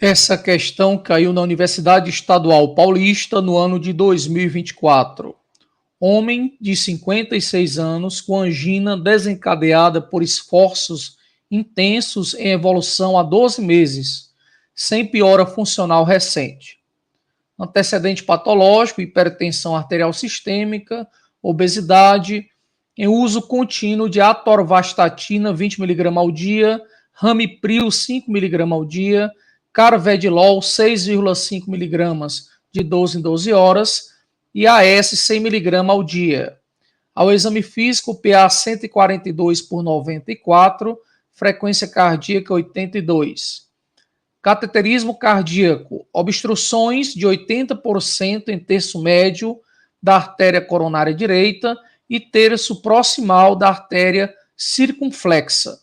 Essa questão caiu na Universidade Estadual Paulista no ano de 2024. Homem de 56 anos com angina desencadeada por esforços intensos em evolução há 12 meses, sem piora funcional recente. Antecedente patológico, hipertensão arterial sistêmica, obesidade, em uso contínuo de atorvastatina 20 mg ao dia, ramipril 5 mg ao dia, carvedilol 6,5 mg de 12 em 12 horas e AS 100 mg ao dia. Ao exame físico, PA 142 por 94, frequência cardíaca 82. Cateterismo cardíaco, obstruções de 80% em terço médio da artéria coronária direita e terço proximal da artéria circunflexa.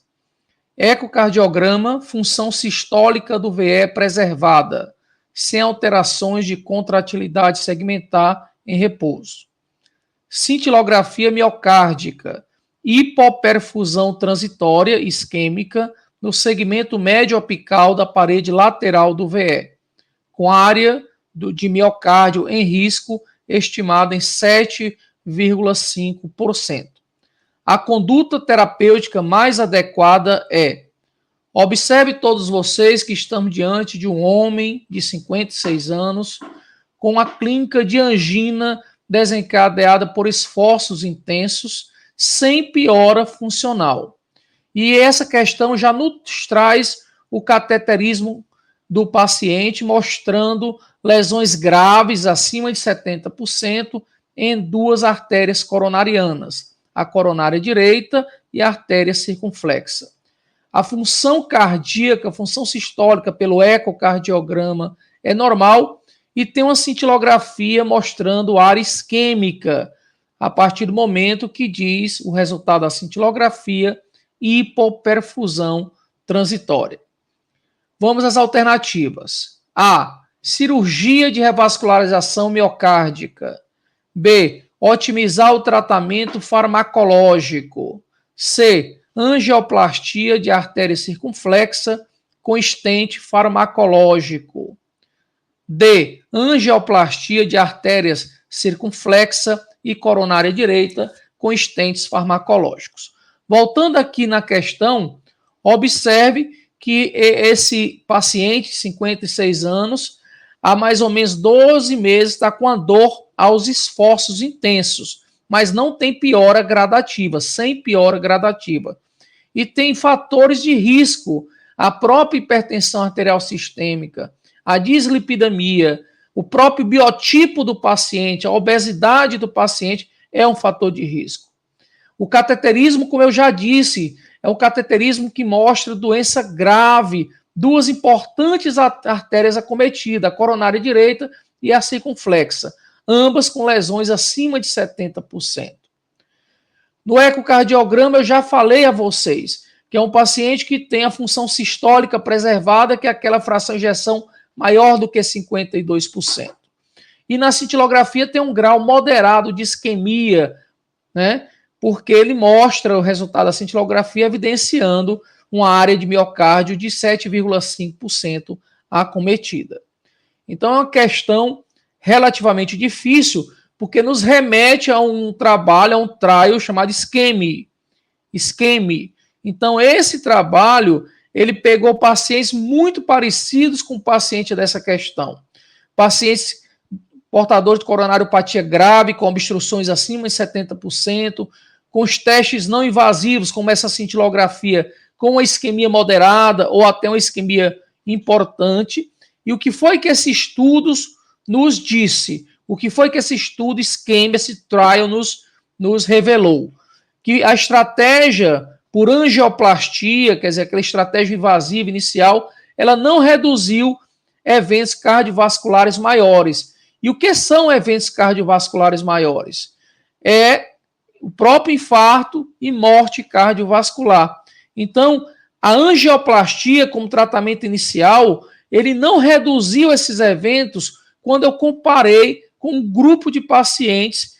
Ecocardiograma, função sistólica do VE preservada, sem alterações de contratilidade segmentar em repouso. Cintilografia miocárdica, hipoperfusão transitória isquêmica no segmento médio apical da parede lateral do VE, com área de miocárdio em risco estimada em 7,5%. A conduta terapêutica mais adequada é: observe todos vocês que estamos diante de um homem de 56 anos com a clínica de angina desencadeada por esforços intensos, sem piora funcional. E essa questão já nos traz o cateterismo do paciente, mostrando lesões graves acima de 70% em duas artérias coronarianas, a coronária direita e a artéria circunflexa. A função cardíaca, a função sistólica pelo ecocardiograma é normal e tem uma cintilografia mostrando área isquêmica a partir do momento que diz o resultado da cintilografia hipoperfusão transitória. Vamos às alternativas. A. Cirurgia de revascularização miocárdica. B. Otimizar o tratamento farmacológico. C. Angioplastia de artéria circunflexa com stent farmacológico. D. Angioplastia de artérias circunflexa e coronária direita com stents farmacológicos. Voltando aqui na questão, observe que esse paciente de 56 anos, há mais ou menos 12 meses, está com a dor aos esforços intensos, mas não tem piora gradativa, sem piora gradativa. E tem fatores de risco, a própria hipertensão arterial sistêmica, a dislipidemia, o próprio biotipo do paciente, a obesidade do paciente é um fator de risco. O cateterismo, como eu já disse, é um cateterismo que mostra doença grave, duas importantes artérias acometidas, a coronária direita e a circunflexa, ambas com lesões acima de 70%. No ecocardiograma, eu já falei a vocês que é um paciente que tem a função sistólica preservada, que é aquela fração de ejeção maior do que 52%. E na cintilografia tem um grau moderado de isquemia, né? Porque ele mostra o resultado da cintilografia evidenciando uma área de miocárdio de 7,5% acometida. Então é uma questão relativamente difícil, porque nos remete a um trabalho, a um trial chamado SCEMI. Então esse trabalho, ele pegou pacientes muito parecidos com o paciente dessa questão. Pacientes portadores de coronariopatia grave, com obstruções acima de 70%, com os testes não invasivos, como essa cintilografia, com uma isquemia moderada ou até uma isquemia importante. E o que foi que esse estudo nos disse? O que foi que esse estudo SCEMI, esse trial, nos revelou? Que a estratégia por angioplastia, quer dizer, aquela estratégia invasiva inicial, ela não reduziu eventos cardiovasculares maiores. E o que são eventos cardiovasculares maiores? É o próprio infarto e morte cardiovascular. Então, a angioplastia como tratamento inicial, ele não reduziu esses eventos quando eu comparei com um grupo de pacientes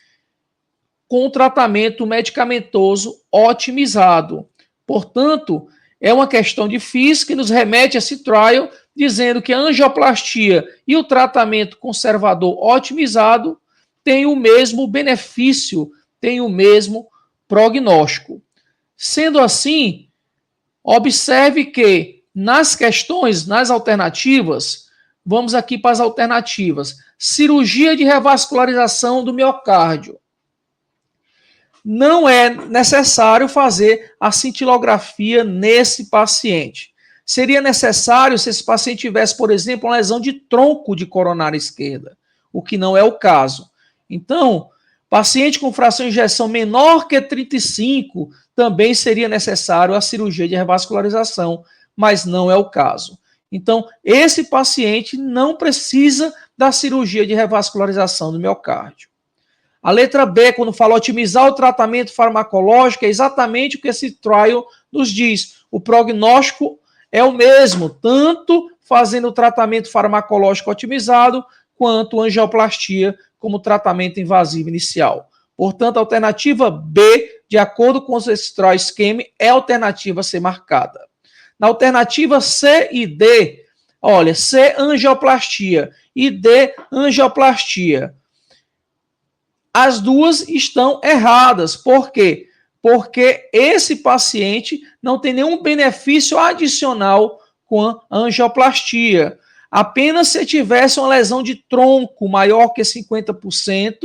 com o tratamento medicamentoso otimizado. Portanto, É uma questão difícil que nos remete a esse trial, dizendo que a angioplastia e o tratamento conservador otimizado têm o mesmo benefício, têm o mesmo prognóstico. Sendo assim, observe que nas questões, nas alternativas, vamos aqui para as alternativas. Cirurgia de revascularização do miocárdio. Não é necessário fazer a cintilografia nesse paciente. Seria necessário se esse paciente tivesse, por exemplo, uma lesão de tronco de coronária esquerda, o que não é o caso. Então, paciente com fração de ejeção menor que 35, também seria necessário a cirurgia de revascularização, mas não é o caso. Então, esse paciente não precisa da cirurgia de revascularização do miocárdio. A letra B, quando fala otimizar o tratamento farmacológico, é exatamente o que esse trial nos diz. O prognóstico é o mesmo, tanto fazendo o tratamento farmacológico otimizado, quanto angioplastia como tratamento invasivo inicial. Portanto, a alternativa B, de acordo com esse trial scheme, é a alternativa a ser marcada. Na alternativa C e D, olha, C, angioplastia, e D, angioplastia. As duas estão erradas. Por quê? Porque esse paciente não tem nenhum benefício adicional com a angioplastia. Apenas se tivesse uma lesão de tronco maior que 50%,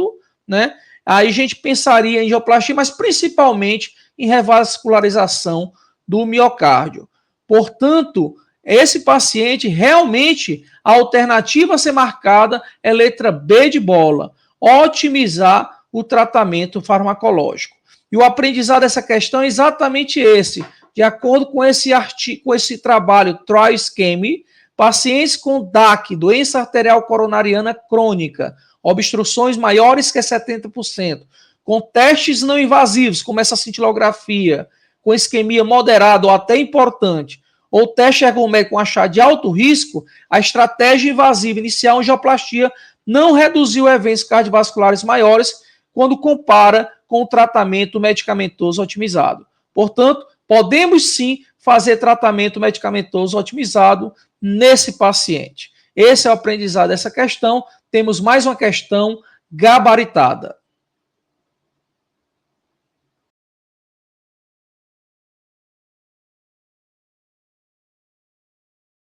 né? Aí a gente pensaria em angioplastia, mas principalmente em revascularização do miocárdio. Portanto, esse paciente, realmente, a alternativa a ser marcada é letra B de bola. Otimizar o tratamento farmacológico. E o aprendizado dessa questão é exatamente esse. De acordo com esse trabalho Trial Scheme, pacientes com DAC, doença arterial coronariana crônica, obstruções maiores que 70%, com testes não invasivos, como essa cintilografia, com isquemia moderada ou até importante, ou teste ergométrico com achado de alto risco, a estratégia invasiva inicial angioplastia não reduziu eventos cardiovasculares maiores quando compara com o tratamento medicamentoso otimizado. Portanto, podemos sim fazer tratamento medicamentoso otimizado nesse paciente. Esse é o aprendizado dessa questão. Temos mais uma questão gabaritada.